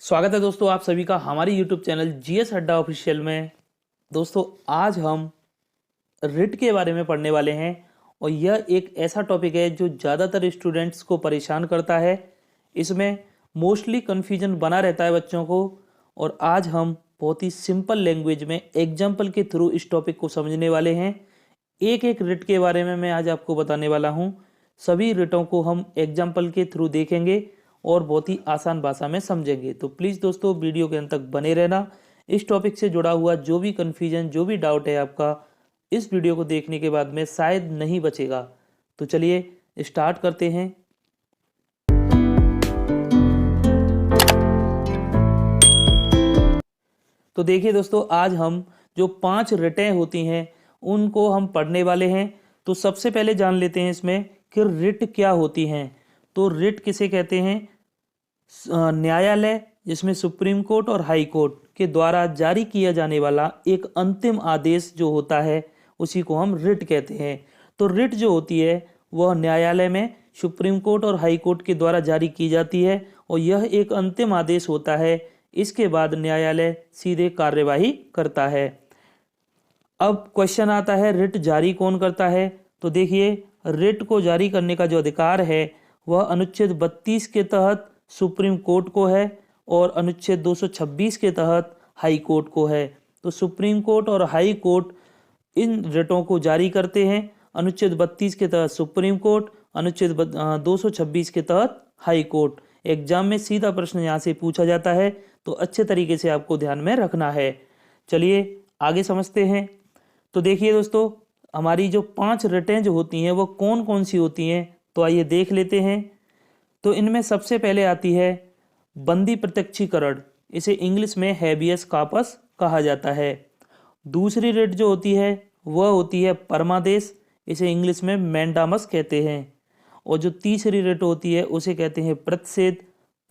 स्वागत है दोस्तों आप सभी का हमारी यूट्यूब चैनल जीएस अड्डा ऑफिशियल में। दोस्तों आज हम रिट के बारे में पढ़ने वाले हैं और यह एक ऐसा टॉपिक है जो ज़्यादातर स्टूडेंट्स को परेशान करता है। इसमें मोस्टली कन्फ्यूजन बना रहता है बच्चों को और आज हम बहुत ही सिंपल लैंग्वेज में एग्जाम्पल के थ्रू इस टॉपिक को समझने वाले हैं। एक एक रिट के बारे में मैं आज आपको बताने वाला हूँ। सभी रिटों को हम एग्जाम्पल के थ्रू देखेंगे और बहुत ही आसान भाषा में समझेंगे। तो प्लीज़ दोस्तों वीडियो के अंत तक बने रहना। इस टॉपिक से जुड़ा हुआ जो भी कन्फ्यूजन जो भी डाउट है आपका इस वीडियो को देखने के बाद में शायद नहीं बचेगा। तो चलिए स्टार्ट करते हैं। तो देखिए दोस्तों आज हम जो 5 रिटें होती हैं उनको हम पढ़ने वाले हैं। तो सबसे पहले जान लेते हैं इसमें कि रिट क्या होती हैं। तो रिट किसे कहते हैं? न्यायालय जिसमें सुप्रीम कोर्ट और हाई कोर्ट के द्वारा जारी किया जाने वाला एक अंतिम आदेश जो होता है उसी को हम रिट कहते हैं। तो रिट जो होती है वह न्यायालय में सुप्रीम कोर्ट और हाई कोर्ट के द्वारा जारी की जाती है और यह एक अंतिम आदेश होता है। इसके बाद न्यायालय सीधे कार्यवाही करता है। अब क्वेश्चन आता है रिट जारी कौन करता है। तो देखिए रिट को जारी करने का जो अधिकार है वह अनुच्छेद 32 के तहत सुप्रीम कोर्ट को है और अनुच्छेद 226 के तहत हाई कोर्ट को है। तो सुप्रीम कोर्ट और हाई कोर्ट इन रिटों को जारी करते हैं। अनुच्छेद 32 के तहत सुप्रीम कोर्ट, अनुच्छेद 226 के तहत हाई कोर्ट। एग्जाम में सीधा प्रश्न यहाँ से पूछा जाता है तो अच्छे तरीके से आपको ध्यान में रखना है। चलिए आगे समझते हैं। तो देखिए दोस्तों हमारी जो 5 रिटें जो होती हैं वो कौन कौन सी होती हैं तो आइए देख लेते हैं। तो इनमें सबसे पहले आती है बंदी प्रत्यक्षीकरण। इसे इंग्लिश में हैबियस कॉर्पस कहा जाता है। दूसरी रिट जो होती है वह होती है परमादेश। इसे इंग्लिश में मैंडामस कहते हैं। और जो तीसरी रिट होती है उसे कहते हैं प्रतिषेध,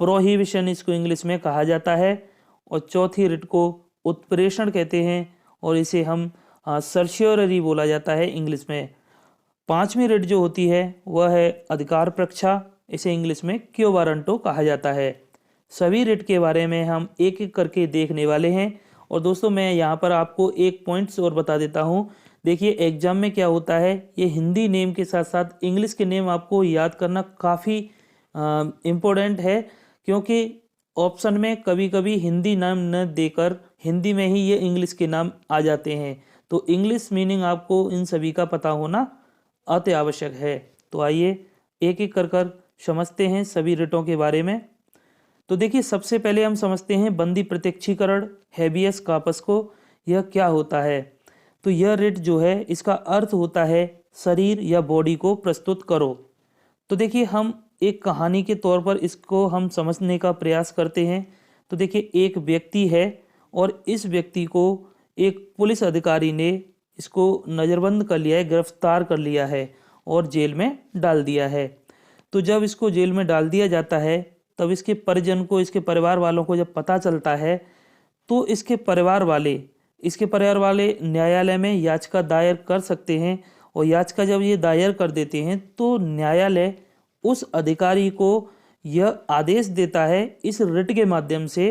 प्रोहिबिशन इसको इंग्लिश में कहा जाता है। और चौथी रिट को उत्प्रेषण कहते हैं और इसे हम सर्शियोररी बोला जाता है इंग्लिश में। पांचवी रिट जो होती है वह है अधिकार प्रक्षा। इसे इंग्लिश में क्यो वारंटो कहा जाता है। सभी रिट के बारे में हम एक एक करके देखने वाले हैं। और दोस्तों मैं यहाँ पर आपको एक पॉइंट्स और बता देता हूँ। देखिए एग्जाम में क्या होता है, ये हिंदी नेम के साथ साथ इंग्लिश के नेम आपको याद करना काफ़ी इम्पोर्टेंट है, क्योंकि ऑप्शन में कभी कभी हिंदी नाम न देकर हिंदी में ही ये इंग्लिश के नाम आ जाते हैं। तो इंग्लिश मीनिंग आपको इन सभी का पता होना अति आवश्यक है। तो आइए एक एक कर समझते हैं सभी रिटों के बारे में। तो देखिए सबसे पहले हम समझते हैं बंदी प्रत्यक्षीकरण हैबियस कॉर्पस को। यह क्या होता है? तो यह रिट जो है इसका अर्थ होता है शरीर या बॉडी को प्रस्तुत करो। तो देखिए हम एक कहानी के तौर पर इसको हम समझने का प्रयास करते हैं। तो देखिए एक व्यक्ति है और इस व्यक्ति को एक पुलिस अधिकारी ने इसको नज़रबंद कर लिया है, गिरफ्तार कर लिया है और जेल में डाल दिया है। तो जब इसको जेल में डाल दिया जाता है तब इसके परिजन को, इसके परिवार वालों को जब पता चलता है तो इसके परिवार वाले न्यायालय में याचिका दायर कर सकते हैं। और याचिका जब ये दायर कर देते हैं तो न्यायालय उस अधिकारी को यह आदेश देता है इस रिट के माध्यम से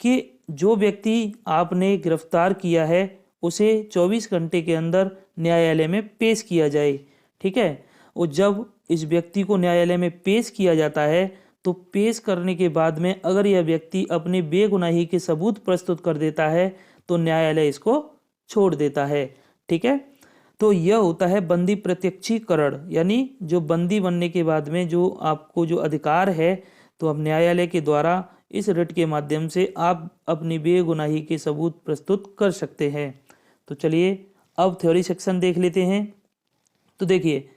कि जो व्यक्ति आपने गिरफ्तार किया है उसे 24 घंटे के अंदर न्यायालय में पेश किया जाए। ठीक है। और जब इस व्यक्ति को न्यायालय में पेश किया जाता है तो पेश करने के बाद में अगर यह व्यक्ति अपने बेगुनाही के सबूत प्रस्तुत कर देता है तो न्यायालय इसको छोड़ देता है। ठीक है। तो यह होता है बंदी प्रत्यक्षीकरण, यानी जो बंदी बनने के बाद में जो आपको जो अधिकार है तो अब न्यायालय के द्वारा इस रिट के माध्यम से आप अपनी बेगुनाही के सबूत प्रस्तुत कर सकते हैं। तो चलिए अब थ्योरी सेक्शन देख लेते हैं। तो देखिए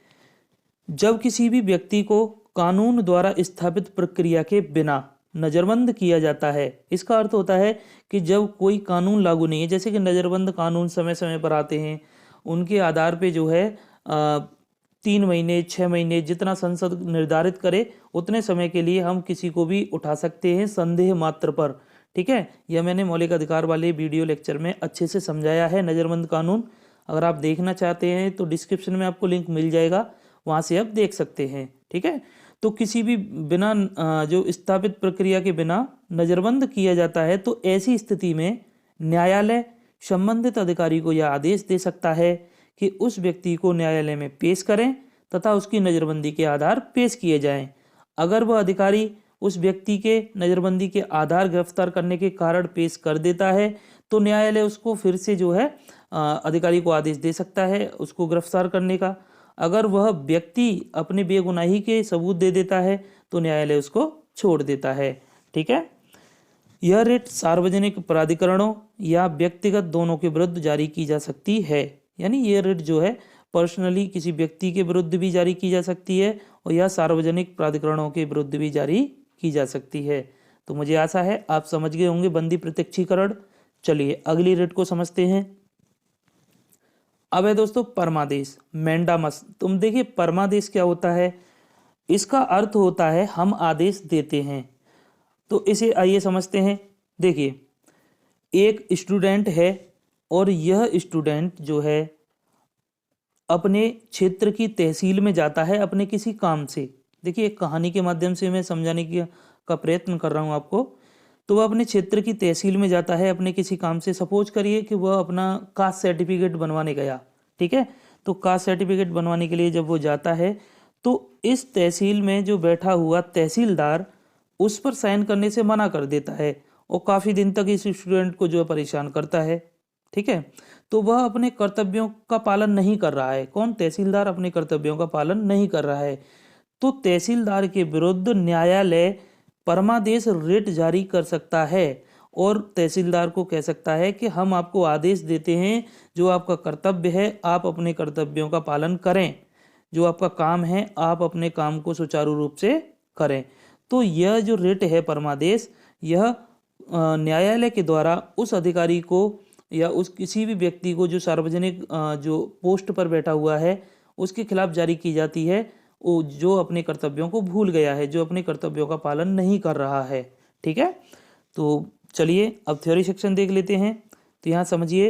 जब किसी भी व्यक्ति को कानून द्वारा स्थापित प्रक्रिया के बिना नज़रबंद किया जाता है, इसका अर्थ होता है कि जब कोई कानून लागू नहीं है, जैसे कि नज़रबंद कानून समय समय पर आते हैं, उनके आधार पे जो है 3 महीने 6 महीने जितना संसद निर्धारित करे उतने समय के लिए हम किसी को भी उठा सकते हैं संदेह मात्र पर। ठीक है। यह मैंने मौलिक अधिकार वाले वीडियो लेक्चर में अच्छे से समझाया है नज़रबंद कानून। अगर आप देखना चाहते हैं तो डिस्क्रिप्शन में आपको लिंक मिल जाएगा, वहाँ से आप देख सकते हैं। ठीक है। तो किसी भी बिना जो स्थापित प्रक्रिया के बिना नज़रबंद किया जाता है, तो ऐसी स्थिति में न्यायालय संबंधित अधिकारी को यह आदेश दे सकता है कि उस व्यक्ति को न्यायालय में पेश करें तथा उसकी नज़रबंदी के आधार पेश किए जाएं। अगर वह अधिकारी उस व्यक्ति के नज़रबंदी के आधार गिरफ्तार करने के कारण पेश कर देता है, तो न्यायालय उसको फिर से जो है अधिकारी को आदेश दे सकता है उसको गिरफ्तार करने का। अगर वह व्यक्ति अपने बेगुनाही के सबूत दे देता है तो न्यायालय उसको छोड़ देता है। ठीक है। यह रिट सार्वजनिक प्राधिकरणों या व्यक्तिगत दोनों के विरुद्ध जारी की जा सकती है। यानी ये रिट जो है पर्सनली किसी व्यक्ति के विरुद्ध भी जारी की जा सकती है और या सार्वजनिक प्राधिकरणों के विरुद्ध भी जारी की जा सकती है। तो मुझे आशा है आप समझ गए होंगे बंदी प्रत्यक्षीकरण। चलिए अगली रिट को समझते हैं। अब है दोस्तों परमादेश, मैंडामस। तुम देखिए परमादेश क्या होता है, इसका अर्थ होता है हम आदेश देते हैं। तो इसे आइए समझते हैं। देखिए एक स्टूडेंट है और यह स्टूडेंट जो है अपने क्षेत्र की तहसील में जाता है अपने किसी काम से। देखिए एक कहानी के माध्यम से मैं समझाने का प्रयत्न कर रहा हूँ आपको। तो वह अपने क्षेत्र की तहसील में जाता है अपने किसी काम से। सपोज करिए कि वह अपना कास्ट सर्टिफिकेट बनवाने गया। ठीक है। तो कास्ट सर्टिफिकेट बनवाने के लिए जब वो जाता है तो इस तहसील में जो बैठा हुआ तहसीलदार उस पर साइन करने से मना कर देता है और काफ़ी दिन तक इस स्टूडेंट को जो है परेशान करता है। ठीक है। तो वह अपने कर्तव्यों का पालन नहीं कर रहा है। कौन? तहसीलदार अपने कर्तव्यों का पालन नहीं कर रहा है। तो तहसीलदार के विरुद्ध न्यायालय परमादेश रिट जारी कर सकता है और तहसीलदार को कह सकता है कि हम आपको आदेश देते हैं, जो आपका कर्तव्य है आप अपने कर्तव्यों का पालन करें, जो आपका काम है आप अपने काम को सुचारू रूप से करें। तो यह जो रिट है परमादेश, यह न्यायालय के द्वारा उस अधिकारी को या उस किसी भी व्यक्ति को जो सार्वजनिक जो पोस्ट पर बैठा हुआ है उसके खिलाफ जारी की जाती है, वो जो अपने कर्तव्यों को भूल गया है, जो अपने कर्तव्यों का पालन नहीं कर रहा है। ठीक है। तो चलिए अब थ्योरी सेक्शन देख लेते हैं। तो यहाँ समझिए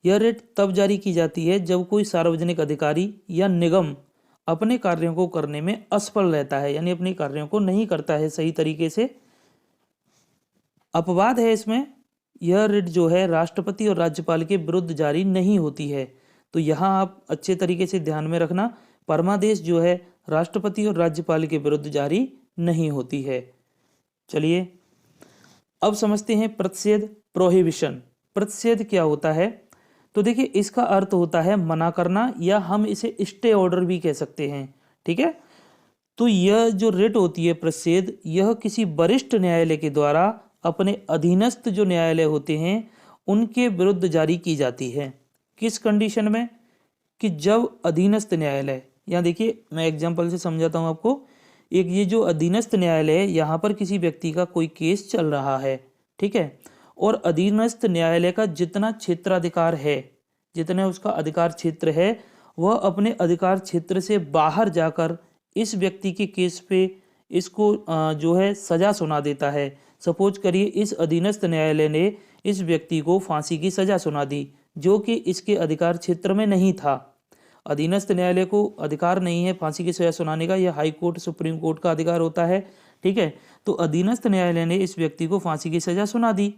यह रिट तब जारी की जाती है जब कोई सार्वजनिक अधिकारी या निगम अपने कार्यों को करने में असफल रहता है, यानी अपने कार्यों को नहीं करता है सही तरीके से। अपवाद है इसमें, यह रिट जो है राष्ट्रपति और राज्यपाल के विरुद्ध जारी नहीं होती है। तो यहाँ आप अच्छे तरीके से ध्यान में रखना, परमादेश जो है राष्ट्रपति और राज्यपाल के विरुद्ध जारी नहीं होती है। चलिए अब समझते हैं प्रतिषेध, प्रोहिबिशन। प्रतिषेध क्या होता है? तो देखिए इसका अर्थ होता है मना करना, या हम इसे स्टे ऑर्डर भी कह सकते हैं। ठीक है। तो यह जो रिट होती है प्रतिषेध, यह किसी वरिष्ठ न्यायालय के द्वारा अपने अधीनस्थ जो न्यायालय होते हैं उनके विरुद्ध जारी की जाती है। किस कंडीशन में? कि जब अधीनस्थ न्यायालय, यहाँ देखिए मैं एग्जांपल से समझाता हूँ आपको। एक ये जो अधीनस्थ न्यायालय है, यहाँ पर किसी व्यक्ति का कोई केस चल रहा है। ठीक है। और अधीनस्थ न्यायालय का जितना क्षेत्राधिकार है, जितना उसका अधिकार क्षेत्र है, वह अपने अधिकार क्षेत्र से बाहर जाकर इस व्यक्ति के केस पे इसको जो है सजा सुना देता है। सपोज करिए इस अधीनस्थ न्यायालय ने इस व्यक्ति को फांसी की सजा सुना दी, जो कि इसके अधिकार क्षेत्र में नहीं था। अधीनस्थ न्यायालय को अधिकार नहीं है फांसी की सजा सुनाने का, यह हाई कोर्ट सुप्रीम कोर्ट का अधिकार होता है। ठीक है। तो अधीनस्थ न्यायालय ने इस व्यक्ति को फांसी की सजा सुना दी,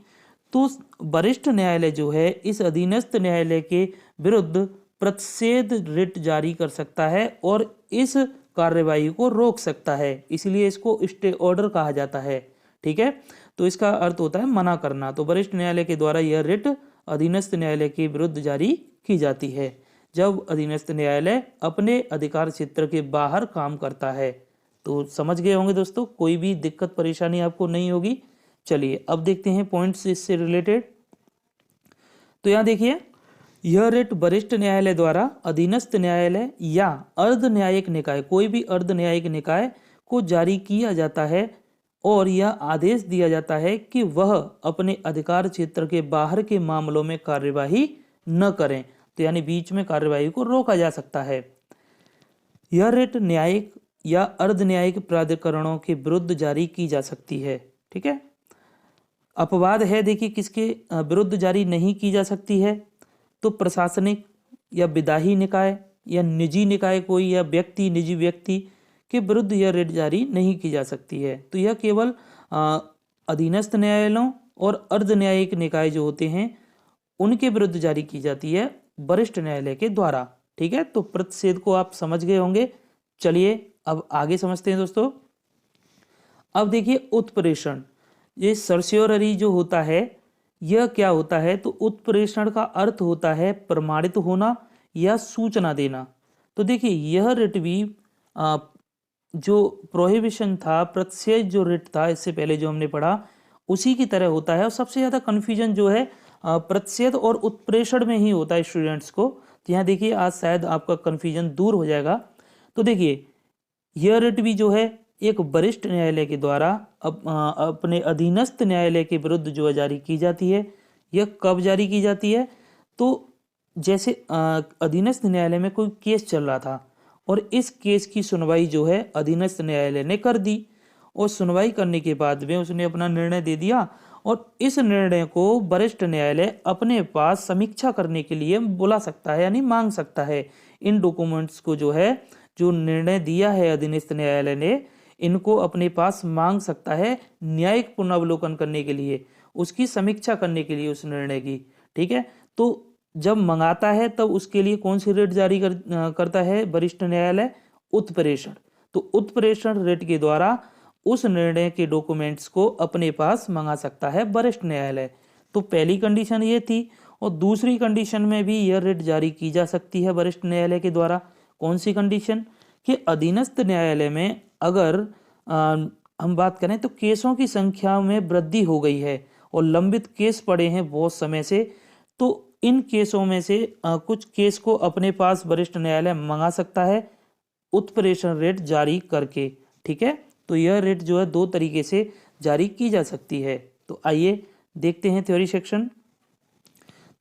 तो वरिष्ठ न्यायालय जो है इस अधीनस्थ न्यायालय के विरुद्ध प्रतिषेध रिट जारी कर सकता है और इस कार्यवाही को रोक सकता है। इसलिए इसको स्टे ऑर्डर कहा जाता है। ठीक है। तो इसका अर्थ होता है मना करना। तो वरिष्ठ न्यायालय के द्वारा यह रिट अधीनस्थ न्यायालय के विरुद्ध जारी की जाती है जब अधीनस्थ न्यायालय अपने अधिकार क्षेत्र के बाहर काम करता है। तो समझ गए होंगे दोस्तों, कोई भी दिक्कत परेशानी आपको नहीं होगी। चलिए अब देखते हैं पॉइंट्स इससे रिलेटेड। तो यहाँ देखिए यह रिट वरिष्ठ न्यायालय द्वारा अधीनस्थ न्यायालय या अर्ध न्यायिक निकाय, कोई भी अर्ध न्यायिक निकाय को जारी किया जाता है और यह आदेश दिया जाता है कि वह अपने अधिकार क्षेत्र के बाहर के मामलों में कार्यवाही न करें। तो यानी बीच में कार्यवाही को रोका जा सकता है। यह रिट न्यायिक या अर्ध न्यायिक प्राधिकरणों के विरुद्ध जारी की जा सकती है। ठीक है। अपवाद है, देखिए किसके विरुद्ध जारी नहीं की जा सकती है? तो प्रशासनिक या विधायी निकाय या निजी निकाय कोई, या व्यक्ति, निजी व्यक्ति के विरुद्ध यह रिट जारी नहीं की जा सकती है। तो यह केवल अधीनस्थ न्यायालयों और अर्ध न्यायिक निकाय जो होते हैं उनके विरुद्ध जारी की जाती है वरिष्ठ न्यायालय के द्वारा। ठीक है, तो प्रतिषेध को आप समझ गए होंगे। चलिए अब आगे समझते हैं दोस्तों। अब देखिए उत्प्रेषण, ये सर्स्योररी जो होता है यह क्या होता है, तो उत्प्रेषण का अर्थ होता है प्रमाणित होना या सूचना देना। तो देखिए यह रिट भी जो प्रोहिबिशन था, प्रतिषेध जो रिट था इससे पहले जो हमने पढ़ा उसी की तरह होता है। और सबसे ज़्यादा कन्फ्यूजन जो है प्रतिषेध और उत्प्रेषण में ही होता है स्टूडेंट्स को। तो यहाँ देखिए आज शायद आपका कन्फ्यूजन दूर हो जाएगा। तो देखिए यह रिट भी जो है एक वरिष्ठ न्यायालय के द्वारा अपने अधीनस्थ न्यायालय के विरुद्ध जो है जारी की जाती है। यह कब जारी की जाती है, तो जैसे अधीनस्थ न्यायालय में कोई केस चल रहा था और इस केस की सुनवाई जो है अधीनस्थ न्यायालय ने कर दी और सुनवाई करने के बाद में उसने अपना निर्णय दे दिया और इस निर्णय को वरिष्ठ न्यायालय अपने पास समीक्षा करने के लिए बुला सकता है, यानी मांग सकता है। इन डॉक्यूमेंट्स को जो है, जो निर्णय दिया है अधीनस्थ न्यायालय ने, इनको अपने पास मांग सकता है न्यायिक पुनर्वलोकन करने के लिए, उसकी समीक्षा करने के लिए उस निर्णय की। ठीक है, तो जब मंगाता है तब उसके लिए कौन सी रिट जारी करता है वरिष्ठ न्यायालय? उत्प्रेषण। तो उत्प्रेषण रिट के द्वारा उस निर्णय के डॉक्यूमेंट्स को अपने पास मंगा सकता है वरिष्ठ न्यायालय। तो पहली कंडीशन ये थी। और दूसरी कंडीशन में भी यह रिट जारी की जा सकती है वरिष्ठ न्यायालय के द्वारा। कौन सी कंडीशन? कि अधीनस्थ न्यायालय में अगर हम बात करें तो केसों की संख्या में वृद्धि हो गई है और लंबित केस पड़े हैं बहुत समय से, तो इन केसों में से कुछ केस को अपने पास वरिष्ठ न्यायालय मंगा सकता है उत्प्रेषण रिट जारी करके। ठीक है, तो यह रिट जो है दो तरीके से जारी की जा सकती है। तो आइए देखते हैं थ्योरी सेक्शन।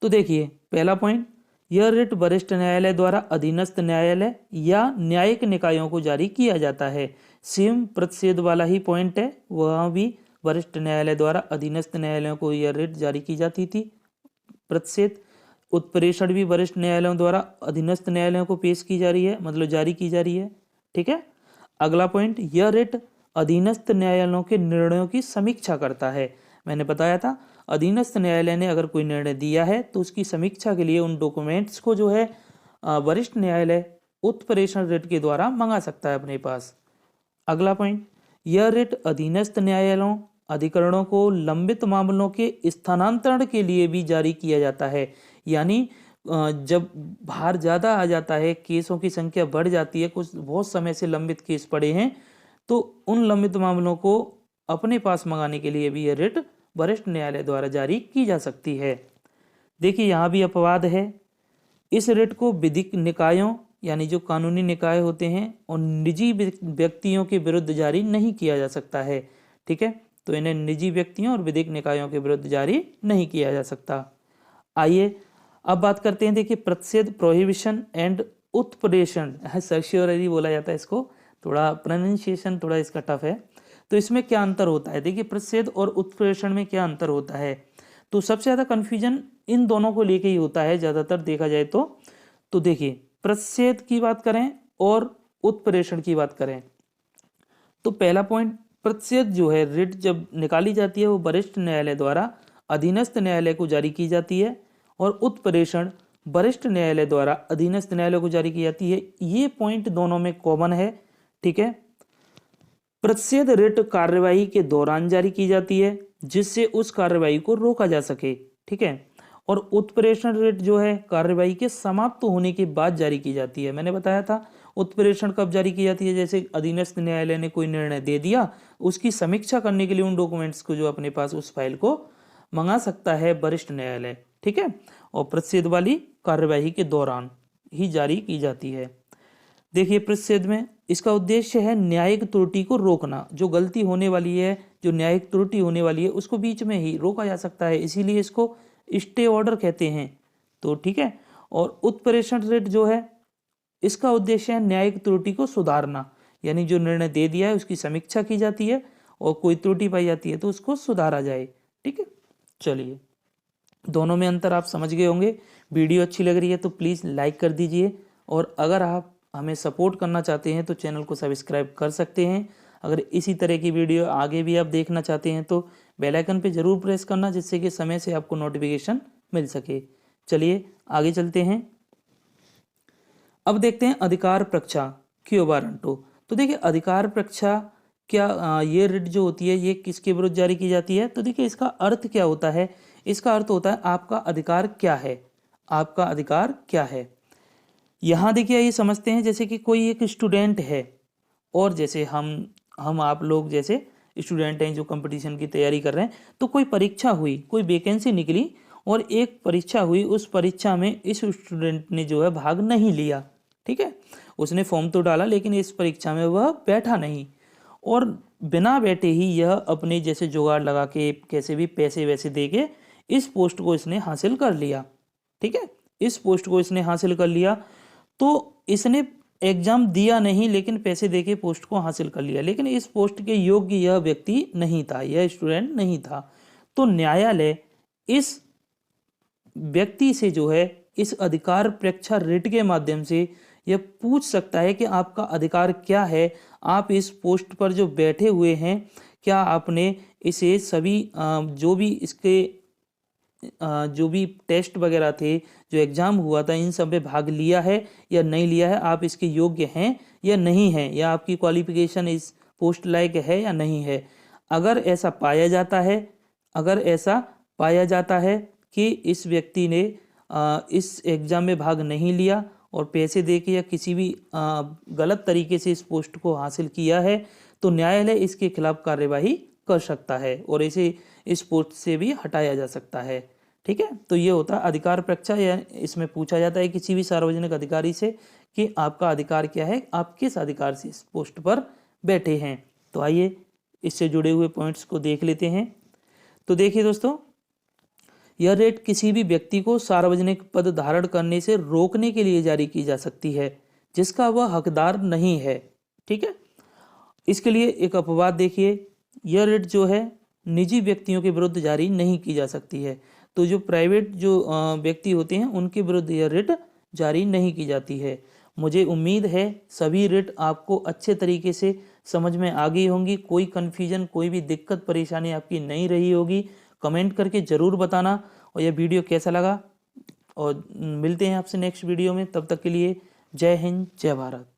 तो देखिए पहला पॉइंट, यह रिट वरिष्ठ न्यायालय द्वारा अधीनस्थ न्यायालय या न्यायिक निकायों को जारी किया जाता है। सेम प्रतिषेध वाला ही पॉइंट है, वहाँ भी वरिष्ठ न्यायालय द्वारा अधीनस्थ न्यायालयों को यह रिट जारी की जाती थी प्रतिषेध। उत्प्रेषण भी वरिष्ठ न्यायालयों द्वारा अधीनस्थ न्यायालयों को पेश की जा रही है, मतलब जारी की जा रही है। ठीक है, अगला पॉइंट, यह रिट अधीनस्थ न्यायालयों के निर्णयों की समीक्षा करता है। मैंने बताया था अधीनस्थ न्यायालय ने अगर कोई निर्णय दिया है तो उसकी समीक्षा के लिए उन डॉक्यूमेंट्स को जो है वरिष्ठ न्यायालय उत्प्रेषण रिट के द्वारा मंगा सकता है अपने पास। अगला पॉइंट, यह रिट अधीनस्थ न्यायालयों अधिकरणों को लंबित मामलों के स्थानांतरण के लिए भी जारी किया जाता है। यानी जब भार ज़्यादा आ जाता है, केसों की संख्या बढ़ जाती है, कुछ बहुत समय से लंबित केस पड़े हैं, तो उन लंबित मामलों को अपने पास मंगाने के लिए भी यह रिट वरिष्ठ न्यायालय द्वारा जारी की जा सकती है। देखिए यहाँ भी अपवाद है। इस रिट को विधिक निकायों यानी जो कानूनी निकाय होते हैं और निजी व्यक्तियों के विरुद्ध जारी नहीं किया जा सकता है। ठीक है, तो इन्हें निजी व्यक्तियों और विधिक निकायों के विरुद्ध जारी नहीं किया जा सकता। आइए अब बात करते हैं। देखिए प्रतिषेध, प्रोहिबिशन एंड उत्प्रेषण, सर्स्योररी बोला जाता है इसको, थोड़ा प्रोनाउंसिएशन थोड़ा इसका टफ है। तो इसमें क्या अंतर होता है? देखिए प्रतिषेध और उत्प्रेषण में क्या अंतर होता है, तो सबसे ज़्यादा कन्फ्यूजन इन दोनों को लेके ही होता है ज़्यादातर देखा जाए तो देखिए प्रतिषेध की बात करें और उत्प्रेषण की बात करें तो पहला पॉइंट, प्रतिषेध जो है रिट जब निकाली जाती है वो वरिष्ठ न्यायालय द्वारा अधीनस्थ न्यायालय को जारी की जाती है और उत्प्रेषण वरिष्ठ न्यायालय द्वारा अधीनस्थ न्यायालय को जारी की जाती है। ये पॉइंट दोनों में कॉमन है। ठीक है, प्रतिषेध रिट कार्यवाही के दौरान जारी की जाती है जिससे उस कार्यवाही को रोका जा सके। ठीक है, और उत्प्रेषण रिट जो है कार्यवाही के समाप्त होने के बाद जारी की जाती है। मैंने बताया था उत्प्रेषण कब जारी की जाती है, जैसे अधीनस्थ न्यायालय ने कोई निर्णय दे दिया, उसकी समीक्षा करने के लिए उन डॉक्यूमेंट्स को जो अपने पास उस फाइल को मंगा सकता है वरिष्ठ न्यायालय। ठीक है, और प्रतिषेध वाली कार्यवाही के दौरान ही जारी की जाती है। देखिए प्रतिषेध में इसका उद्देश्य है न्यायिक त्रुटि को रोकना। जो गलती होने वाली है, जो न्यायिक त्रुटि होने वाली है, उसको बीच में ही रोका जा सकता है, इसीलिए इसको स्टे ऑर्डर कहते हैं। तो ठीक है, और उत्प्रेषण रिट जो है इसका उद्देश्य है न्यायिक त्रुटि को सुधारना, यानी जो निर्णय दे दिया है उसकी समीक्षा की जाती है और कोई त्रुटि पाई जाती है तो उसको सुधारा जाए। ठीक है, चलिए दोनों में अंतर आप समझ गए होंगे। वीडियो अच्छी लग रही है तो प्लीज़ लाइक कर दीजिए और अगर आप हमें सपोर्ट करना चाहते हैं तो चैनल को सब्सक्राइब कर सकते हैं। अगर इसी तरह की वीडियो आगे भी आप देखना चाहते हैं तो बेल आइकन पे ज़रूर प्रेस करना, जिससे कि समय से आपको नोटिफिकेशन मिल सके। चलिए आगे चलते हैं। अब देखते हैं अधिकार प्रक्षा क्यो वारंटो। तो देखिए अधिकार प्रक्षा क्या ये रिट जो होती है ये किसके विरुद्ध जारी की जाती है? तो देखिए इसका अर्थ क्या होता है? इसका अर्थ होता है आपका अधिकार क्या है, आपका अधिकार क्या है। यहाँ देखिए ये समझते हैं जैसे कि कोई एक स्टूडेंट है और जैसे हम आप लोग जैसे स्टूडेंट हैं जो कंपटीशन की तैयारी कर रहे हैं, तो कोई परीक्षा हुई, कोई वैकेंसी निकली और एक परीक्षा हुई, उस परीक्षा में इस स्टूडेंट ने जो है भाग नहीं लिया। ठीक है, उसने फॉर्म तो डाला लेकिन इस परीक्षा में वह बैठा नहीं, और बिना बैठे ही यह अपने जैसे जुगाड़ लगा के कैसे भी पैसे वैसे दे के इस पोस्ट को इसने हासिल कर लिया। ठीक है, इस पोस्ट को इसने हासिल कर लिया। तो इसने एग्जाम दिया नहीं लेकिन पैसे देके पोस्ट को हासिल कर लिया, लेकिन इस पोस्ट के योग्य यह व्यक्ति नहीं था, यह स्टूडेंट नहीं था। तो न्यायालय इस व्यक्ति से जो है इस अधिकार प्रक्षा रिट के माध्यम से यह पूछ सकता है कि आपका अधिकार क्या है, आप इस पोस्ट पर जो बैठे हुए हैं क्या आपने इसे सभी जो भी इसके जो भी टेस्ट वगैरह थे, जो एग्ज़ाम हुआ था, इन सब में भाग लिया है या नहीं लिया है, आप इसके योग्य हैं या नहीं हैं, या आपकी क्वालिफिकेशन इस पोस्ट लायक है या नहीं है। अगर ऐसा पाया जाता है, अगर ऐसा पाया जाता है कि इस व्यक्ति ने इस एग्ज़ाम में भाग नहीं लिया और पैसे देके या किसी भी गलत तरीके से इस पोस्ट को हासिल किया है, तो न्यायालय इसके खिलाफ कार्यवाही कर सकता है और इसे इस पोस्ट से भी हटाया जा सकता है। ठीक है, तो ये होता है अधिकार प्रक्षा, या इसमें पूछा जाता है किसी भी सार्वजनिक अधिकारी से कि आपका अधिकार क्या है, आप किस अधिकार से इस पोस्ट पर बैठे हैं। तो आइए इससे जुड़े हुए पॉइंट्स को देख लेते हैं। तो देखिए दोस्तों, यह रेट किसी भी व्यक्ति को सार्वजनिक पद धारण करने से रोकने के लिए जारी की जा सकती है जिसका वह हकदार नहीं है। ठीक है, इसके लिए एक अपवाद देखिए, यह रेट जो है निजी व्यक्तियों के विरुद्ध जारी नहीं की जा सकती है। तो जो प्राइवेट जो व्यक्ति होते हैं उनके विरुद्ध यह रिट जारी नहीं की जाती है। मुझे उम्मीद है सभी रिट आपको अच्छे तरीके से समझ में आ गई होंगी, कोई कन्फ्यूजन, कोई भी दिक्कत परेशानी आपकी नहीं रही होगी। कमेंट करके ज़रूर बताना और यह वीडियो कैसा लगा, और मिलते हैं आपसे नेक्स्ट वीडियो में। तब तक के लिए जय हिंद, जय भारत।